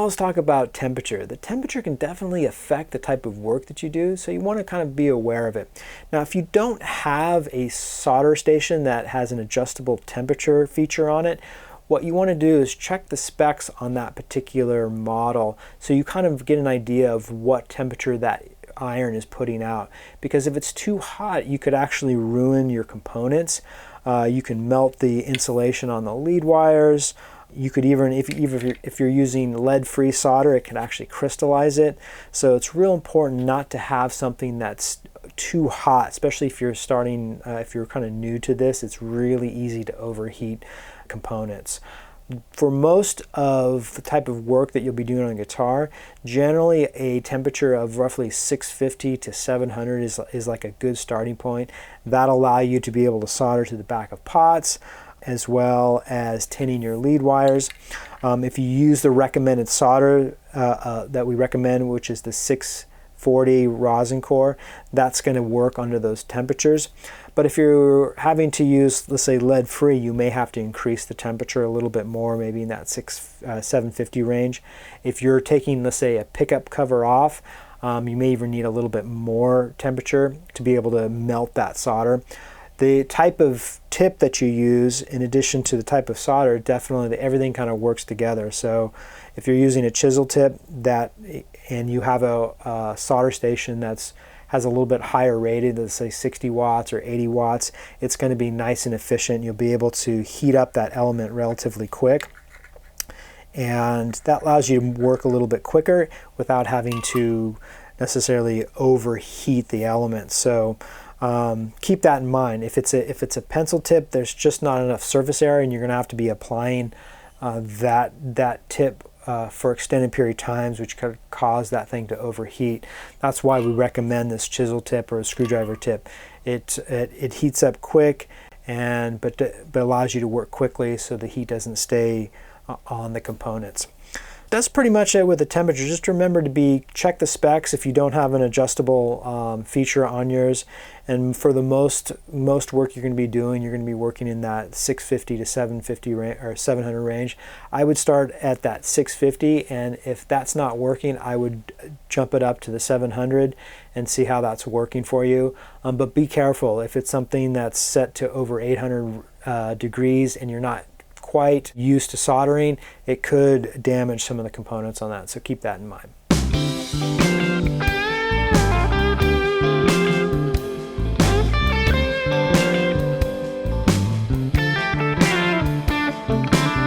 always talk about temperature. The temperature can definitely affect the type of work that you do, so you want to kind of be aware of it. Now, if you don't have a solder station that has an adjustable temperature feature on it, what you want to do is check the specs on that particular model so you kind of get an idea of what temperature that iron is putting out. Because if it's too hot, you could actually ruin your components. You can melt the insulation on the lead wires. You could even, if you're using lead-free solder, it can actually crystallize it. So it's real important not to have something that's too hot, especially if you're starting, if you're kind of new to this. It's really easy to overheat components. For most of the type of work that you'll be doing on a guitar, generally a temperature of roughly 650 to 700 is like a good starting point. That'll allow you to be able to solder to the back of pots, as well as tinning your lead wires. If you use the recommended solder that we recommend, which is the 640 rosin core, that's going to work under those temperatures. But if you're having to use, let's say, lead-free, you may have to increase the temperature a little bit more, maybe in that 750 range. If you're taking, let's say, a pickup cover off, you may even need a little bit more temperature to be able to melt that solder. The type of tip that you use, in addition to the type of solder, definitely everything kind of works together. So if you're using a chisel tip and you have a solder station that's has a little bit higher rated, let's say 60 watts or 80 watts, it's going to be nice and efficient. You'll be able to heat up that element relatively quick. And that allows you to work a little bit quicker without having to necessarily overheat the element. So keep that in mind. If it's a pencil tip, there's just not enough surface area, and you're going to have to be applying that tip for extended period of times, which could cause that thing to overheat. That's why we recommend this chisel tip or a screwdriver tip. It heats up quick, but allows you to work quickly so the heat doesn't stay on the components. That's pretty much it with the temperature. Just remember to check the specs if you don't have an adjustable feature on yours. And for the most work you're going to be doing, you're going to be working in that 650 to 750 or 700 range. I would start at that 650, and if that's not working, I would jump it up to the 700 and see how that's working for you. But be careful. If it's something that's set to over 800 degrees and you're not quite used to soldering, it could damage some of the components on that, so keep that in mind.